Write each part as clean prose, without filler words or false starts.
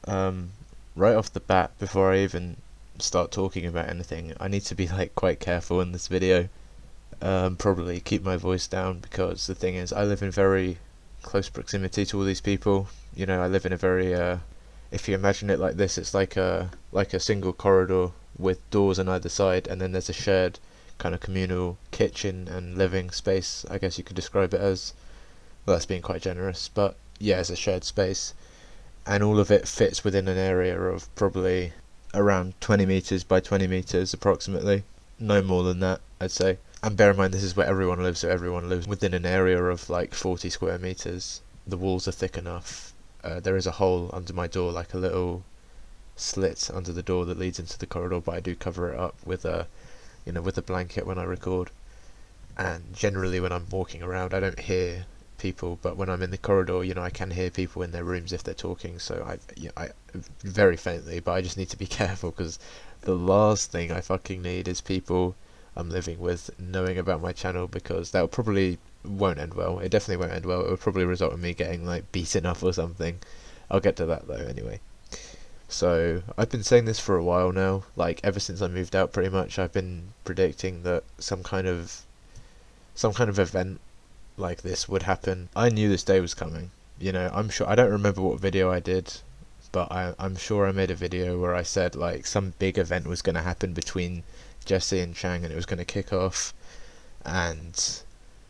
Right off the bat, before I even start talking about anything, I need to be like quite careful in this video. Probably keep my voice down, because the thing is, I live in very close proximity to all these people. I live in a very if you imagine it like this, it's like a single corridor with doors on either side, and then there's a shared kind of communal kitchen and living space, I guess you could describe it as. Well, that's being quite generous, but yeah, it's a shared space, and all of it fits within an area of probably around 20 meters by 20 meters approximately. No more than that, I'd say. And bear in mind, this is where everyone lives, so everyone lives within an area of like 40 square meters. The walls are thick enough. There is a hole under my door, like a little slit under the door that leads into the corridor, but I do cover it up with a blanket when I record. And generally when I'm walking around, I don't hear people, but when I'm in the corridor, I can hear people in their rooms if they're talking, so I very faintly, but I just need to be careful, because the last thing I fucking need is people I'm living with knowing about my channel, because that probably won't end well. It definitely won't end well. It would probably result in me getting like beaten up or something. I'll get to that though anyway. So I've been saying this for a while now, like ever since I moved out pretty much. I've been predicting that some kind of event like this would happen. I knew this day was coming. I'm sure, I don't remember what video I did, but I'm sure I made a video where I said like some big event was going to happen between Jesse and Chang, and it was going to kick off, and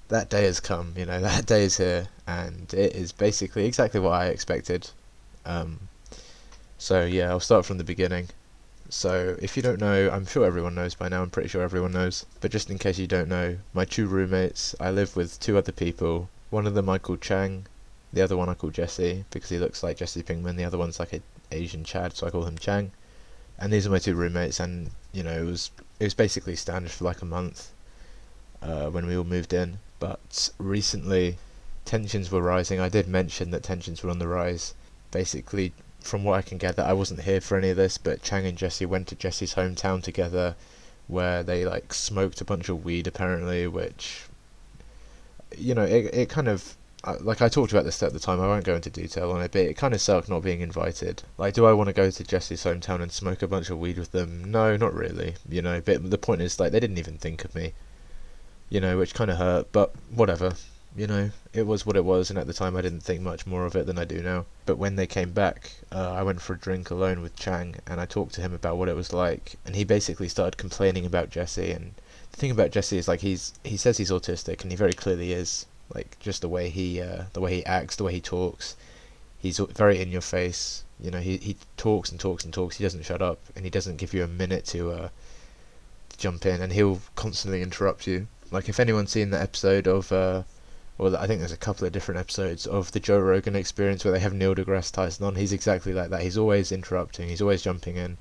that day has come. That day is here, and it is basically exactly what I expected. So yeah, I'll start from the beginning. So if you don't know, I'm sure everyone knows by now, I'm pretty sure everyone knows, but just in case you don't know, my two roommates, I live with two other people. One of them I call Chang, the other one I call Jesse, because he looks like Jesse Pinkman. The other one's like an Asian Chad, so I call him Chang. And these are my two roommates, and it was basically standard for like a month when we all moved in. But recently, tensions were rising. I did mention that tensions were on the rise. Basically, from what I can gather, I wasn't here for any of this, but Chang and Jesse went to Jesse's hometown together, where they like smoked a bunch of weed apparently, which it kind of, like I talked about this at the time, I won't go into detail on it, but it kind of sucked not being invited. Like, do I want to go to Jesse's hometown and smoke a bunch of weed with them? No, not really, but the point is, like, they didn't even think of me, which kind of hurt, but whatever. It was what it was, and at the time I didn't think much more of it than I do now. But when they came back, I went for a drink alone with Chang, and I talked to him about what it was like, and he basically started complaining about Jesse. And the thing about Jesse is, like, he says he's autistic, and he very clearly is. Like, just the way he acts, the way he talks, he's very in your face. He talks and talks and talks. He doesn't shut up, and he doesn't give you a minute to jump in, and he'll constantly interrupt you. Like, if anyone's seen the episode of well, I think there's a couple of different episodes of the Joe Rogan Experience where they have Neil deGrasse Tyson on. He's exactly like that. He's always interrupting. He's always jumping in.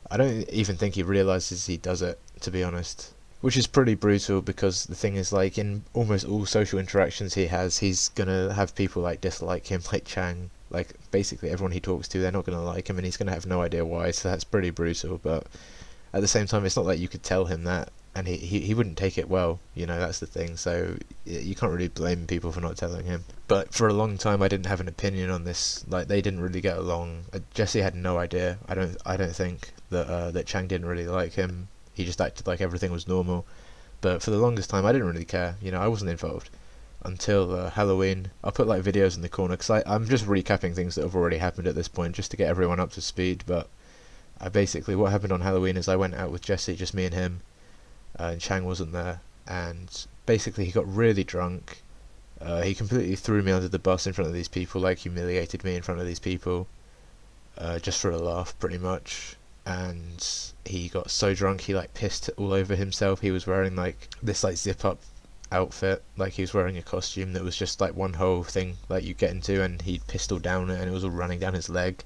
I don't even think he realizes he does it, to be honest. Which is pretty brutal, because the thing is, like, in almost all social interactions he has, he's gonna have people like dislike him, like Chang. Like, basically everyone he talks to, they're not gonna like him, and he's gonna have no idea why. So that's pretty brutal. But at the same time, it's not like you could tell him that, and he wouldn't take it well. That's the thing. So you can't really blame people for not telling him. But for a long time, I didn't have an opinion on this. Like, they didn't really get along. Jesse had no idea. I don't think that Chang didn't really like him. He just acted like everything was normal. But for the longest time, I didn't really care. I wasn't involved until Halloween. I'll put like videos in the corner, because I'm just recapping things that have already happened at this point, just to get everyone up to speed. But what happened on Halloween is I went out with Jesse, just me and him, and Chang wasn't there. And basically he got really drunk. He completely threw me under the bus in front of these people, like humiliated me in front of these people, just for a laugh, pretty much. And he got so drunk he like pissed all over himself. He was wearing like this like zip up outfit, like he was wearing a costume that was just like one whole thing like you get into, and he pissed all down it, and it was all running down his leg,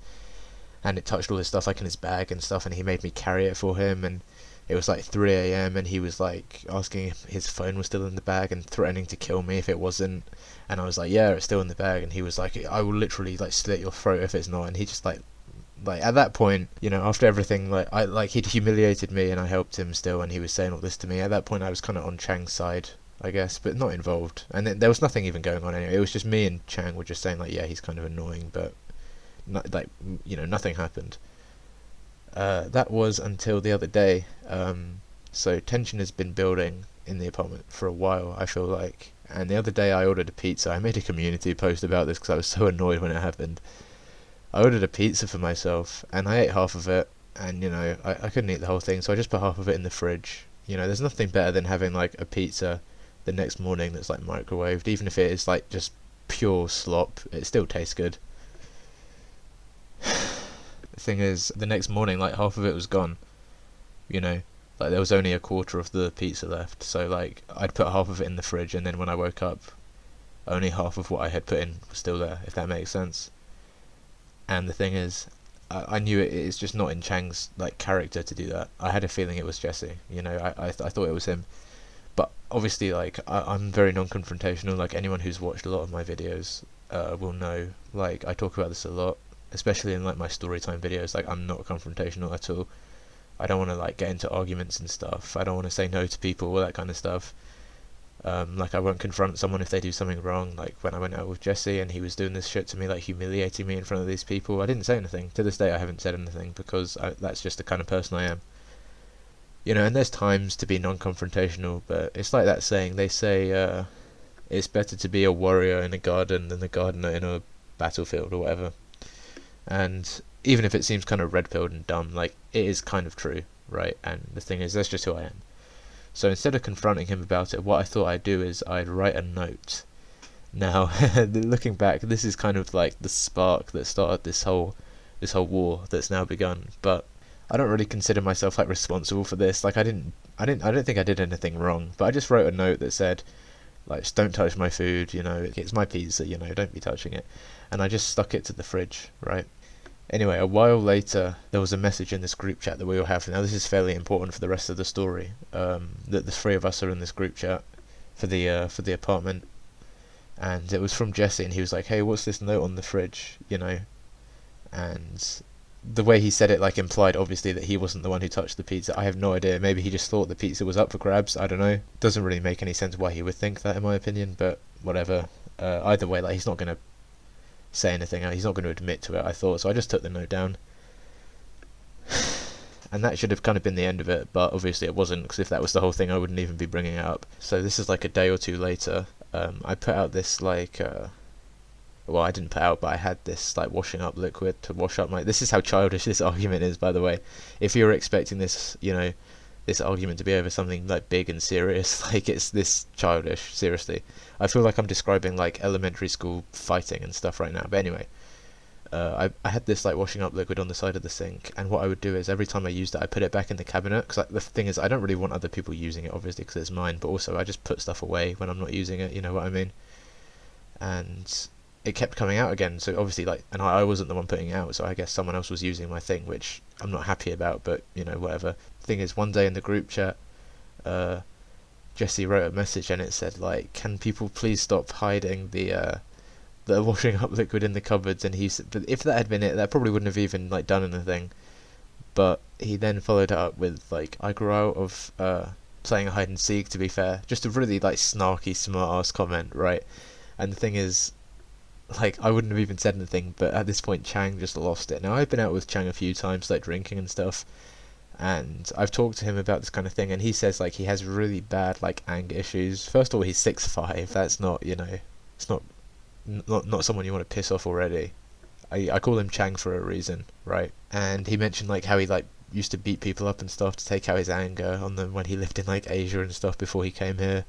and it touched all his stuff like in his bag and stuff, and he made me carry it for him. And it was like 3 a.m. and he was like asking if his phone was still in the bag and threatening to kill me if it wasn't. And I was like, yeah, it's still in the bag. And he was like, I will literally like slit your throat if it's not. And he just like at that point, after everything, he'd humiliated me and I helped him still, and he was saying all this to me. At that point I was kind of on Chang's side, I guess, but not involved. And there was nothing even going on anyway. It was just me and Chang were just saying like, yeah, he's kind of annoying, but nothing happened. That was until the other day. So tension has been building in the apartment for a while, I feel like. And the other day I ordered a pizza. I made a community post about this because I was so annoyed when it happened. I ordered a pizza for myself, and I ate half of it, and I couldn't eat the whole thing, so I just put half of it in the fridge. There's nothing better than having like a pizza the next morning that's like microwaved, even if it is like just pure slop, it still tastes good. The thing is, the next morning, like half of it was gone, like there was only a quarter of the pizza left, so like I'd put half of it in the fridge, and then when I woke up, only half of what I had put in was still there, if that makes sense. And the thing is, I knew it's just not in Chang's like character to do that. I had a feeling it was Jesse, I thought it was him. But obviously, like I'm very non-confrontational. Like anyone who's watched a lot of my videos will know. Like I talk about this a lot, especially in like my storytime videos. Like I'm not confrontational at all. I don't want to like get into arguments and stuff. I don't want to say no to people, all that kind of stuff. Like I won't confront someone if they do something wrong. Like when I went out with Jesse and he was doing this shit to me, like humiliating me in front of these people, I didn't say anything. To this day I haven't said anything because that's just the kind of person I am. And there's times to be non-confrontational, but it's like that saying, they say it's better to be a warrior in a garden than a gardener in a battlefield or whatever. And even if it seems kind of red-pilled and dumb, like it is kind of true, right? And the thing is, that's just who I am. So instead of confronting him about it, what I thought I'd do is I'd write a note. Now, looking back, this is kind of like the spark that started this whole war that's now begun. But I don't really consider myself like responsible for this. Like I don't think I did anything wrong. But I just wrote a note that said, like, just don't touch my food. It's my pizza. Don't be touching it. And I just stuck it to the fridge, right? Anyway, a while later, there was a message in this group chat that we all have. Now, this is fairly important for the rest of the story. That the three of us are in this group chat for the apartment, and it was from Jesse, and he was like, "Hey, what's this note on the fridge?" And the way he said it, like, implied obviously that he wasn't the one who touched the pizza. I have no idea. Maybe he just thought the pizza was up for grabs. I don't know. Doesn't really make any sense why he would think that, in my opinion. But whatever. Either way, like, he's not gonna say anything. He's not going to admit to it, I thought, so I just took the note down. And that should have kind of been the end of it, but obviously it wasn't, because if that was the whole thing I wouldn't even be bringing it up. So this is like a day or two later. I put out this like well, I didn't put out, but I had this like washing up liquid to wash up my... This is how childish this argument is, by the way. If you're expecting this, this argument to be over something like big and serious, like it's this childish, seriously. I feel like I'm describing like elementary school fighting and stuff right now, but anyway. I had this like washing up liquid on the side of the sink, and what I would do is every time I used it I put it back in the cabinet, because like, the thing is I don't really want other people using it, obviously, because it's mine, but also I just put stuff away when I'm not using it, you know what I mean? And it kept coming out again, so obviously like, and I wasn't the one putting it out, so I guess someone else was using my thing, which I'm not happy about, but whatever. The thing is, one day in the group chat, Jesse wrote a message and it said like, can people please stop hiding the washing up liquid in the cupboards? And he said, but if that had been it, that probably wouldn't have even like done anything. But he then followed it up with like, I grew out of playing hide and seek, to be fair. Just a really like snarky, smart ass comment, right? And the thing is, like, I wouldn't have even said anything, but at this point Chang just lost it. Now, I've been out with Chang a few times, like drinking and stuff, and I've talked to him about this kind of thing, and he says like he has really bad like anger issues. First of all, he's 6'5". That's not, it's not someone you want to piss off already. I call him Chang for a reason, right? And he mentioned like how he like used to beat people up and stuff to take out his anger on them when he lived in like Asia and stuff before he came here.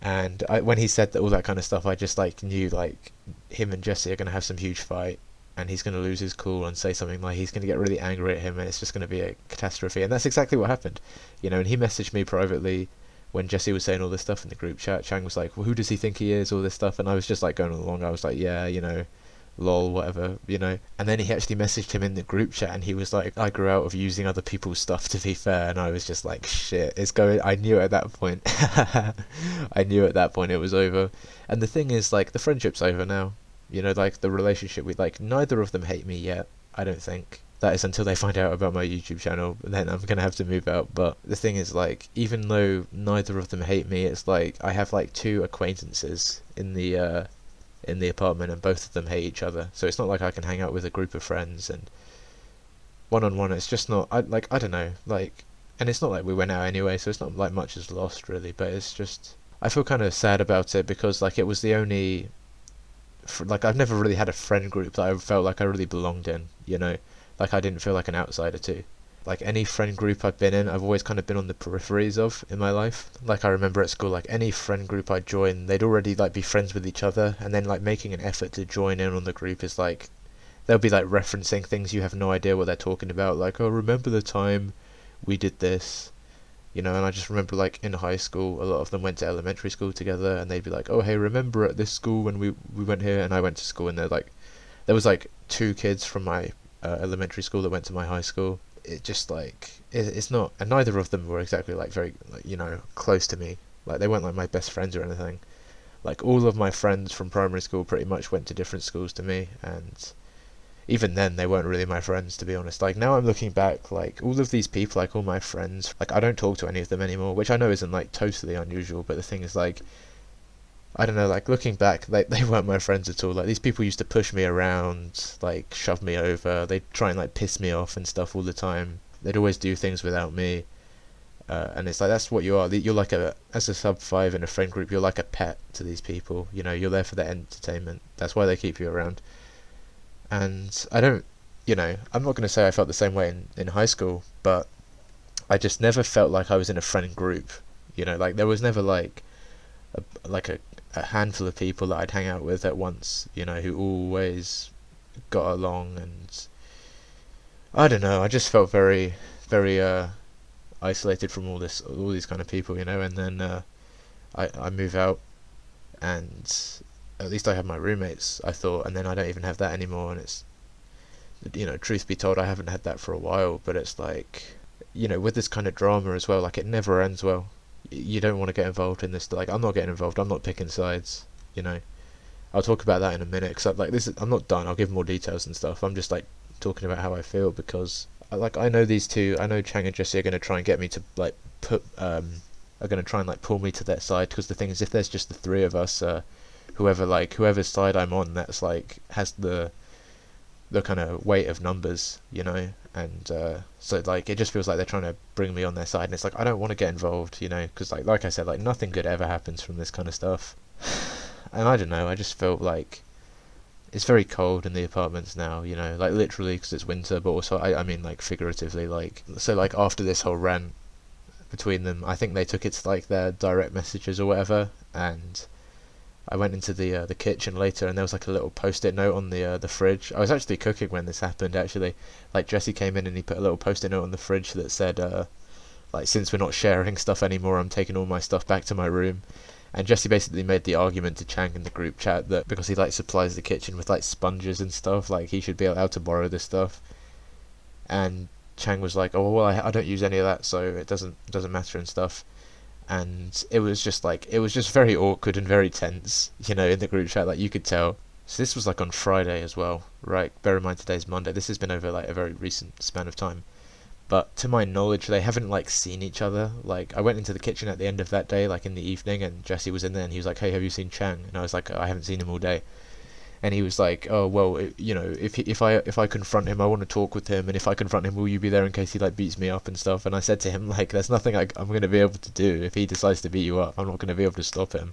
And when he said that, all that kind of stuff, I just like knew like him and Jesse are going to have some huge fight, and he's going to lose his cool and say something like, he's going to get really angry at him, and it's just going to be a catastrophe. And that's exactly what happened, and he messaged me privately when Jesse was saying all this stuff in the group chat. Chang was like, well, who does he think he is, all this stuff, and I was just like going along. I was like, yeah, lol, whatever, And then he actually messaged him in the group chat, and he was like, I grew out of using other people's stuff, to be fair. And I was just like, shit, it's going. I knew at that point. I knew at that point it was over. And the thing is, like, the friendship's over now. Like, the relationship with, like, neither of them hate me yet, I don't think. That is until they find out about my YouTube channel, then I'm gonna have to move out. But the thing is, like, even though neither of them hate me, it's like I have like 2 acquaintances in the in the apartment, and both of them hate each other. So it's not like I can hang out with a group of friends and one-on-one. It's just not. I don't know. Like, and it's not like we went out anyway, so it's not like much is lost really. But it's just, I feel kind of sad about it because like it was the only. Like I've never really had a friend group that I felt like I really belonged in. You know, like I didn't feel like an outsider too. Like any friend group I've been in, I've always kind of been on the peripheries of in my life. Like I remember at school, like any friend group I'd join, they'd already like be friends with each other, and then like making an effort to join in on the group is like, they'll be like referencing things you have no idea what they're talking about. Like, oh, remember the time we did this, you know? And I just remember like in high school, a lot of them went to elementary school together, and they'd be like, oh, hey, remember at this school when we went here? And I went to school, and they're like, there was like 2 kids from my elementary school that went to my high school. It just like it's not, and neither of them were exactly like very like, you know, close to me. Like they weren't like my best friends or anything. Like all of my friends from primary school pretty much went to different schools to me, and even then they weren't really my friends, to be honest. Like now I'm looking back, like all of these people, like all my friends, like I don't talk to any of them anymore, which I know isn't like totally unusual, but the thing is like, I don't know, like looking back, they weren't my friends at all. Like these people used to push me around, like shove me over. They'd try and like piss me off and stuff all the time. They'd always do things without me. And it's like, that's what you are. You're like as a sub 5 in a friend group, you're like a pet to these people. You know, you're there for their entertainment. That's why they keep you around. And I don't, you know, I'm not going to say I felt the same way in high school, but I just never felt like I was in a friend group. You know, like there was never like a handful of people that I'd hang out with at once, you know, who always got along, and I don't know, I just felt very, very isolated from all these kind of people, you know. And then I move out, and at least I have my roommates, I thought, and then I don't even have that anymore, and it's, you know, truth be told, I haven't had that for a while, but it's like, you know, with this kind of drama as well, like it never ends well. You don't want to get involved in this. Like I'm not getting involved. I'm not picking sides. You know, I'll talk about that in a minute. Because like this, I'm not done. I'll give more details and stuff. I'm just like talking about how I feel because like I know these two. I know Chang and Jesse are going to try and get me to like are going to try and like pull me to their side. Because the thing is, if there's just the 3 of us, whoever's side I'm on, that's like has the kind of weight of numbers, you know. And so like it just feels like they're trying to bring me on their side, and it's like I don't want to get involved, you know, because like I said, like nothing good ever happens from this kind of stuff. And I don't know, I just felt like it's very cold in the apartments now, you know, like literally because it's winter, but also I mean like figuratively, like so like after this whole rant between them, I think they took it to like their direct messages or whatever, and I went into the kitchen later, and there was like a little post-it note on the fridge. I was actually cooking when this happened, actually. Like Jesse came in and he put a little post-it note on the fridge that said, like, since we're not sharing stuff anymore, I'm taking all my stuff back to my room. And Jesse basically made the argument to Chang in the group chat that because he like supplies the kitchen with like sponges and stuff, like he should be allowed to borrow this stuff. And Chang was like, oh well, I don't use any of that, so it doesn't matter and stuff. And it was just very awkward and very tense, you know, in the group chat, like you could tell. So this was like on Friday as well, right? Bear in mind today's Monday. This has been over like a very recent span of time. But to my knowledge, they haven't like seen each other. Like I went into the kitchen at the end of that day, like in the evening, and Jesse was in there, and he was like, "Hey, have you seen Chang?" And I was like, "I haven't seen him all day." And he was like, "Oh well, you know, if I confront him, I want to talk with him, and if I confront him, will you be there in case he like beats me up and stuff?" And I said to him, like, "There's nothing I'm going to be able to do if he decides to beat you up. I'm not going to be able to stop him."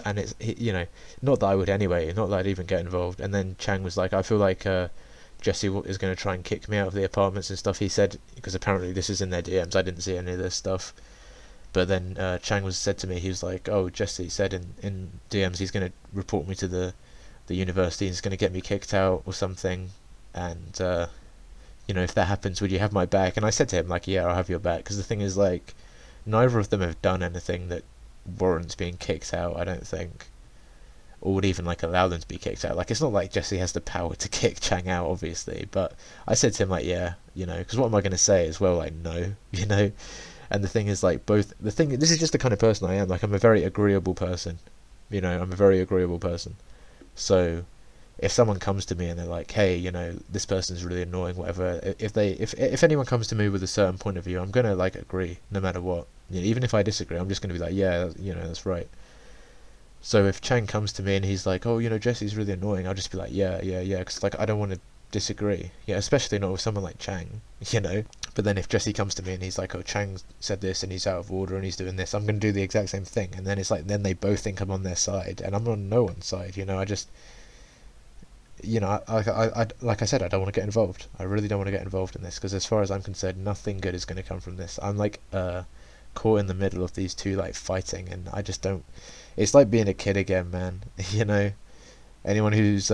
And it's you know, not that I would anyway, not that I'd even get involved. And then Chang was like, "I feel like Jesse is going to try and kick me out of the apartments and stuff." He said, because apparently this is in their DMs. I didn't see any of this stuff. But then Chang said to me, he was like, "Oh, Jesse said in DMs he's going to report me to the university, and he's going to get me kicked out or something. And you know, if that happens, would you have my back?" And I said to him, like, "Yeah, I'll have your back." Because the thing is, like, neither of them have done anything that warrants being kicked out, I don't think, or would even like allow them to be kicked out. Like, it's not like Jesse has the power to kick Chang out, obviously. But I said to him, like, "Yeah, you know," because what am I going to say as well? Like, no, you know. And the thing is, like, this is just the kind of person I am. Like, I'm a very agreeable person. You know, I'm a very agreeable person. So, if someone comes to me and they're like, "Hey, you know, this person's really annoying," whatever, if anyone comes to me with a certain point of view, I'm gonna, like, agree, no matter what. You know, even if I disagree, I'm just gonna be like, "Yeah, you know, that's right." So if Chang comes to me and he's like, oh, Jesse's really annoying, I'll just be like, yeah, because like I don't want to disagree. Yeah, especially not with someone like Chang, you know. But then if Jesse comes to me and he's like, oh, Chang said this and he's out of order and he's doing this, I'm going to do the exact same thing. And then it's like, then they both think I'm on their side and I'm on no one's side, I just, I like I said, I don't want to get involved. I really don't want to get involved in this because as far as I'm concerned, nothing good is going to come from this. I'm like caught in the middle of these two like fighting, and I just don't. It's like being a kid again, man. Anyone who's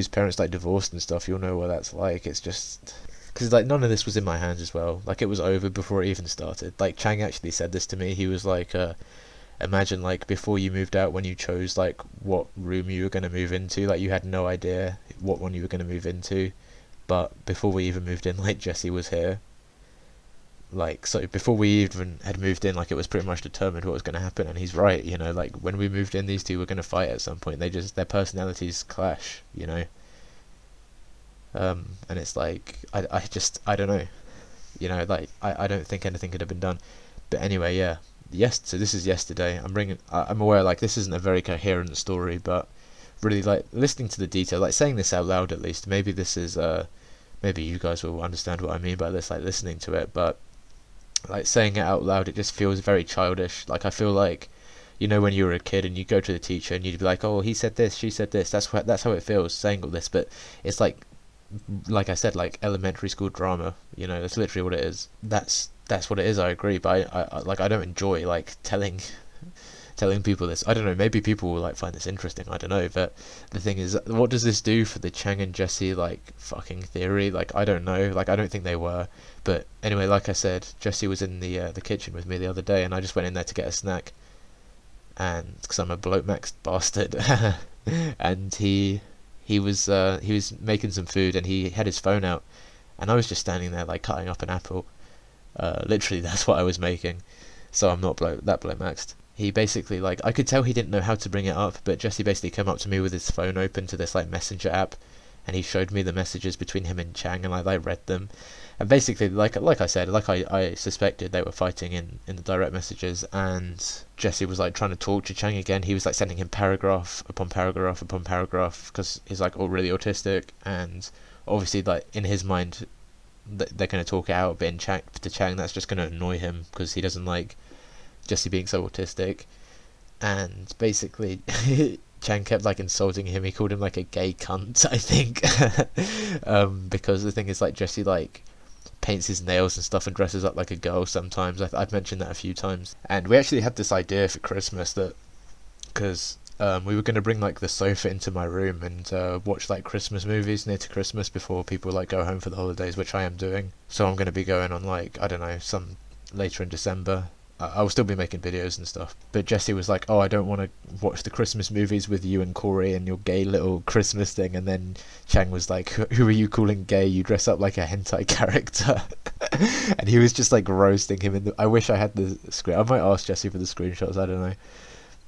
parents like divorced and stuff, you'll know what that's like. It's just because like none of this was in my hands as well. Like it was over before it even started. Like Chang actually said this to me. He was like, imagine like before you moved out when you chose like what room you were going to move into, like you had no idea what one you were going to move into, but before we even moved in, like Jesse was here. Like, so before we even had moved in, like it was pretty much determined what was going to happen, and he's right, like when we moved in, these two were going to fight at some point. Their personalities clash, and it's like I don't know, like I don't think anything could have been done. But anyway, yeah, so this is yesterday. I'm aware like this isn't a very coherent story, but really like listening to the detail, like saying this out loud at least, maybe this is maybe you guys will understand what I mean by this, like listening to it, but like saying it out loud, it just feels very childish. Like I feel like, when you were a kid and you go to the teacher and you'd be like, oh, he said this, she said this. That's how it feels saying all this. But it's like I said, like elementary school drama. That's literally what it is. That's what it is. I agree, but I don't enjoy like telling people this. I don't know, maybe people will like find this interesting, I don't know, but the thing is, what does this do for the Chang and Jesse like fucking theory? Like I don't know, like I don't think they were, but anyway, like I said, Jesse was in the kitchen with me the other day and I just went in there to get a snack, and because I'm a bloat-maxed bastard and he was making some food and he had his phone out and I was just standing there like cutting up an apple. Literally that's what I was making, so I'm not that bloat-maxed. He basically, like, I could tell he didn't know how to bring it up, but Jesse basically came up to me with his phone open to this, like, messenger app, and he showed me the messages between him and Chang, and I read them. And basically, like I said, like I suspected, they were fighting in the direct messages, and Jesse was, like, trying to talk to Chang again. He was, like, sending him paragraph upon paragraph upon paragraph, because he's, like, all really autistic, and obviously, like, in his mind, they're going to talk it out, but to Chang, that's just going to annoy him, because he doesn't like Jesse being so autistic. And basically Chang kept like insulting him. He called him like a gay cunt, I think. Because the thing is, like, Jesse like paints his nails and stuff and dresses up like a girl sometimes. I've mentioned that a few times, and we actually had this idea for Christmas that because we were going to bring like the sofa into my room and watch like Christmas movies near to Christmas before people like go home for the holidays, which I am doing. So I'm going to be going on like, I don't know, some later in December. I will still be making videos and stuff, but Jesse was like, oh, I don't want to watch the Christmas movies with you and Corey and your gay little Christmas thing. And then Chang was like, who are you calling gay? You dress up like a hentai character. And he was just like roasting him. I wish I had the screen. I might ask Jesse for the screenshots, I don't know,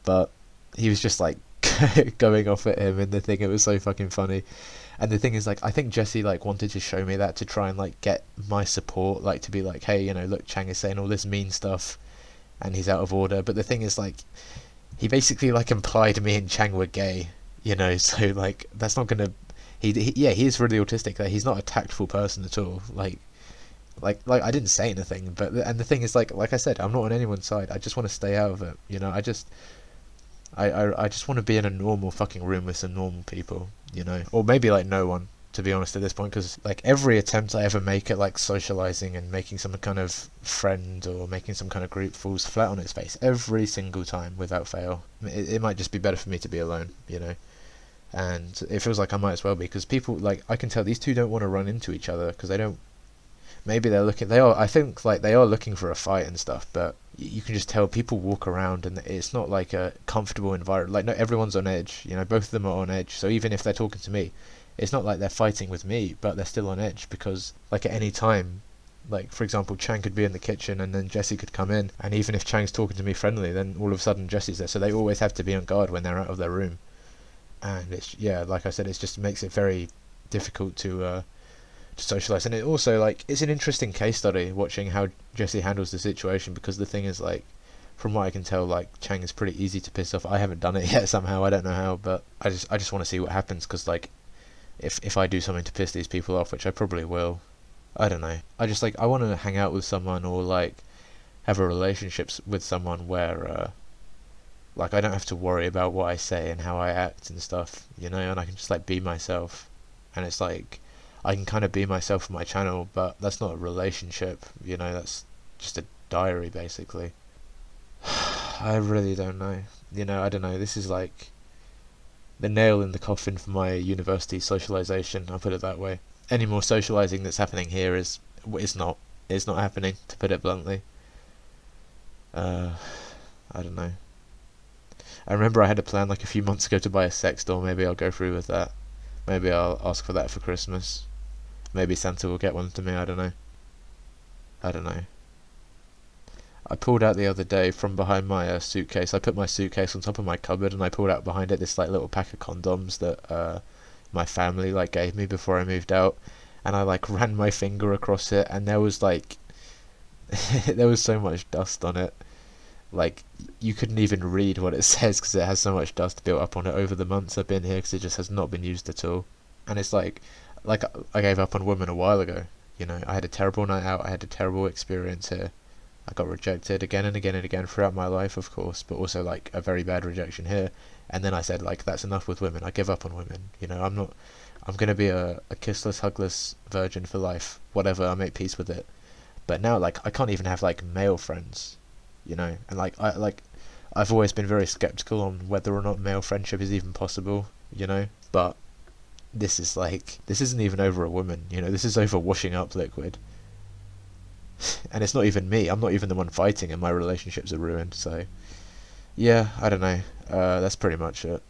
but he was just like going off at him in the thing. It was so fucking funny. And the thing is, like, I think Jesse like wanted to show me that to try and like get my support, like to be like, hey, look, Chang is saying all this mean stuff and he's out of order. But the thing is, like, he basically like implied me and Chang were gay, so like that's not gonna. He is really autistic. Like, he's not a tactful person at all. Like I didn't say anything, but and the thing is, like I said, I'm not on anyone's side. I just want to stay out of it. I just want to be in a normal fucking room with some normal people, or maybe like no one, to be honest, at this point, because like every attempt I ever make at like socializing and making some kind of friend or making some kind of group falls flat on its face every single time without fail. It might just be better for me to be alone, and it feels like I might as well be, because people, like, I can tell these two don't want to run into each other because they don't. Maybe I think like they are looking for a fight and stuff, but you can just tell people walk around and it's not like a comfortable environment. Like, no, everyone's on edge, both of them are on edge. So even if they're talking to me, it's not like they're fighting with me, but they're still on edge, because like at any time, like for example, Chang could be in the kitchen and then Jesse could come in, and even if Chang's talking to me friendly, then all of a sudden Jesse's there. So they always have to be on guard when they're out of their room. And it's, yeah, like I said, it just makes it very difficult to socialize. And it also, like, it's an interesting case study watching how Jesse handles the situation, because the thing is, like, from what I can tell, like, Chang is pretty easy to piss off. I haven't done it yet somehow, I don't know how, but I just want to see what happens, because, like, if I do something to piss these people off, which I probably will, I don't know. I want to hang out with someone, or, like, have a relationship with someone where, like, I don't have to worry about what I say and how I act and stuff, you know, and I can just, like, be myself. And it's like, I can kind of be myself on my channel, but that's not a relationship, you know, that's just a diary, basically. I really don't know. You know, I don't know. This is like the nail in the coffin for my university socialization, I'll put it that way. Any more socializing that's happening here is not happening, to put it bluntly. I don't know. I remember I had a plan like a few months ago to buy a sex doll. Maybe I'll go through with that. Maybe I'll ask for that for Christmas. Maybe Santa will get one to me, I don't know. I don't know. I pulled out the other day from behind my suitcase. I put my suitcase on top of my cupboard, and I pulled out behind it this like little pack of condoms that my family like gave me before I moved out, and I like ran my finger across it, and there was like there was so much dust on it. Like, you couldn't even read what it says because it has so much dust built up on it over the months I've been here, because it just has not been used at all. And it's like I gave up on women a while ago. You know, I had a terrible night out. I had a terrible experience here. I got rejected again and again and again throughout my life, of course, but also like a very bad rejection here. And then I said, like, that's enough with women. I give up on women. You know, I'm gonna be a kissless, hugless virgin for life. Whatever, I make peace with it. But now, like, I can't even have like male friends. You know, and I've always been very skeptical on whether or not male friendship is even possible. You know, but this isn't even over a woman. You know, this is over washing up liquid. And it's not even me. I'm not even the one fighting, and my relationships are ruined. So, yeah, I don't know. That's pretty much it.